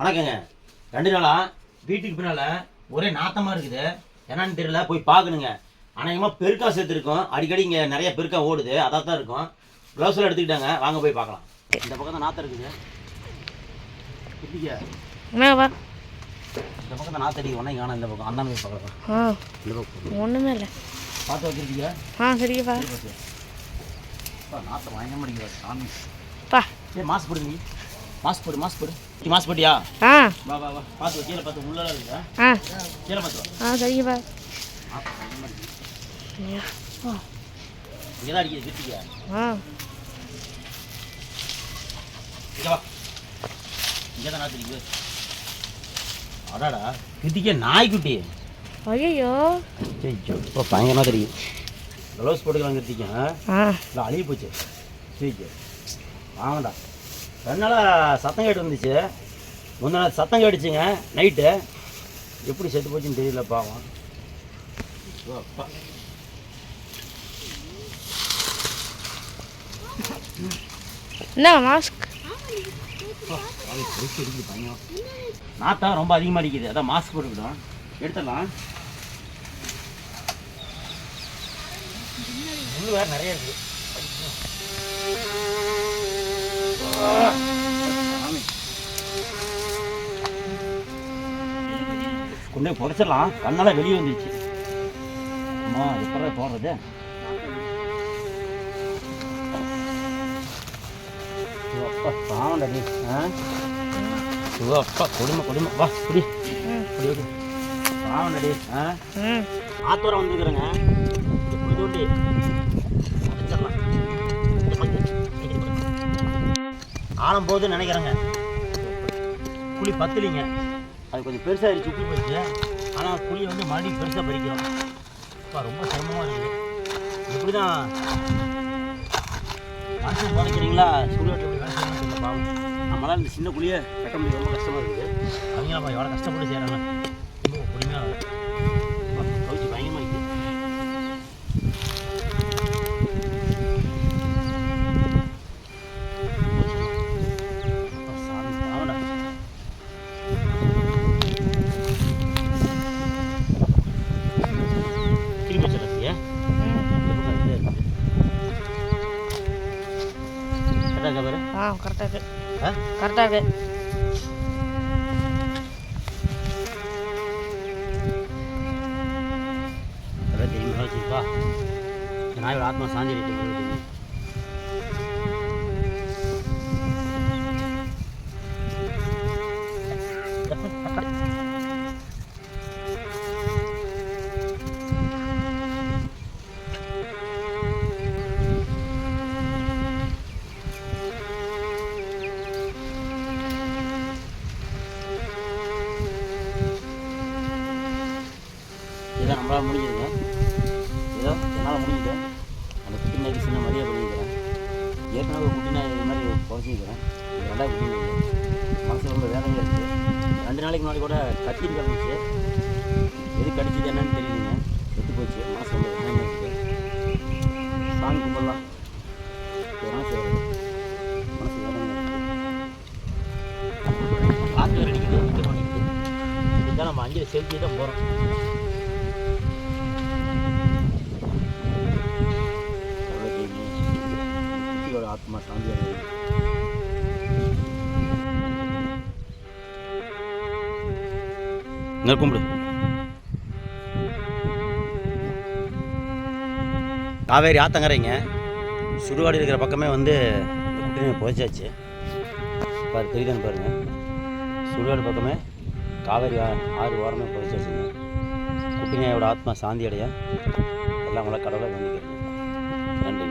வணக்கங்க. 2 நாளா வீட்டுக்கு பின்னால் ஒரே நாத்தமாக இருக்குது. என்னன்னு தெரியல, போய் பார்க்கணுங்க. அநேகமாக பெருக்கா சேர்த்து இருக்கும். அடிக்கடி இங்கே நிறைய பெருக்கா ஓடுது, அதாக தான் இருக்கும். க்ளவுஸ்லாம் எடுத்துக்கிட்டாங்க, வாங்க போய் பார்க்கலாம். இந்த பக்கம் தான் நாற்றம் இருக்குது. வா இந்த பக்கம் தான் நாற்றம் அடிக்க ஒன்றே காணும். இந்த பக்கம் அந்த போய் பார்க்கலாம். இந்த பக்கம் ஒன்றுமே இல்லை. பார்த்து வச்சுருக்கீங்க. சரிப்பா. நாற்றம் பயங்கரமாக அடிக்கிறார் சாமி. பா மாஸ்க் போடுங்க. மாஸ்க் போடு. மாஸ்க் போட்டியா? வா வா வா. பார்த்து கீழே பார்த்து உள்ளலாம் இருக்குதா? கீழே பார்த்து சரிப்பா. இங்கே தான் அடிக்குது கிட்டிக்க. இங்கே வா. இங்கே தான் நாற்று. அடாடா கிட்டிக்க நாய்க்குட்டி. ஐயோ இப்போ பயங்கரமாக தெரியும். க்ளவுஸ் போட்டுக்கலாம் கிட்டிக்க. இல்லை அழுகி போச்சு. சரி வாங்கடா. 2 நாளாக சத்தம் கேட்டு இருந்துச்சு. முந்தின நாள் சத்தம் கேட்டுச்சுங்க நைட்டு. எப்படி செத்து போச்சுன்னு தெரியல பாவம். அப்பா என்ன மாஸ்க் அடிக்குது பையன். நாத்தம் ரொம்ப அதிகமாக அடிக்குது, அதான் மாஸ்க் போட்டுக்கிட்டோம். எடுத்துடலாம். முள் வேறு நிறைய இருக்குது. கொண்டே குறைச்சிடலாம். கண்ணால் வெளியே வந்துடுச்சு. அம்மா எப்போ போடுறது? அப்பா பாவண்டா நீ. அப்பா கொடுமை வா குடி குடி. பாவண்டடி. ஆத்தோரம் வந்துருக்குறேங்க. தோண்டி ஆழம் போகுதுன்னு நினைக்கிறேங்க. குழி பத்தலிங்க, அது கொஞ்சம் பெருசாக சுற்றி போச்சு. ஆனால் குழி வந்து மறுபடியும் பெருசாக பறிக்கிறோம். இப்போ ரொம்ப சிரமமாக இருக்குது. எப்படி தான் மனுஷன் குறைக்கிறீங்களா சுடுகாட்டில் எப்படி வேலை செய்யணும்னு தெரியல பாவம். நம்மளால் இந்த சின்ன குழியை கட்ட முடியும், ரொம்ப கஷ்டமாக இருக்குது. அவங்களாம் எவ்வளோ கஷ்டப்பட்டு செய்கிறாங்க. ரொம்ப பொறுமையாக கவிச்சு பயங்கரமாக இருக்குது. கரெக்டாக தெரியுமா வச்சுப்பா. நாயோட ஆத்மா சாந்தி இருக்கு. இதை நம்மளால் முடிஞ்சுதுங்க. ஏதோ என்னால் முடிஞ்சுது. அந்த குட்டி நாய்க்கு சின்ன மரியாதை பண்ணிக்கிறேன். ஏற்கனவே ஒரு குட்டி நாய் இது மாதிரி குறைச்சிக்கிறேன். இது 2வது குட்டி நாய். மனசு ரொம்ப வேதனையாக இருக்குது. 2 நாளைக்கு முன்னாடி கூட கத்தின்னு கிடந்துச்சு. எது கடிச்சது என்னன்னு தெரியுதுங்க. செத்து போச்சு. மனசு ரொம்ப வேதனையாக இருக்குது. சாமி கும்பிடலாம். இதெல்லாம் செய்கிறது மனசு வேதனையாக இருக்குது. காற்று வேறு அடிக்குது, நிற்க மாட்டேங்குது. இதுதான் நம்ம 5 செலுத்தி தான் போகிறோம். ஆத்மா சாந்தி கும்பிடு. காவேரி ஆத்தங்கரைங்க. சுடுகாடு இருக்கிற பக்கமே வந்து குட்டினை புதைச்சாச்சு. பாரு தெரியுதான்னு பாருங்க. சுடுகாடு பக்கமே காவேரி ஆறு ஓரமே புதைச்சாச்சுங்க. குட்டினையோட ஆத்மா சாந்தி அடைய எல்லாம் உங்களை கடவுளை வேண்டிக்கிறேன். நன்றி.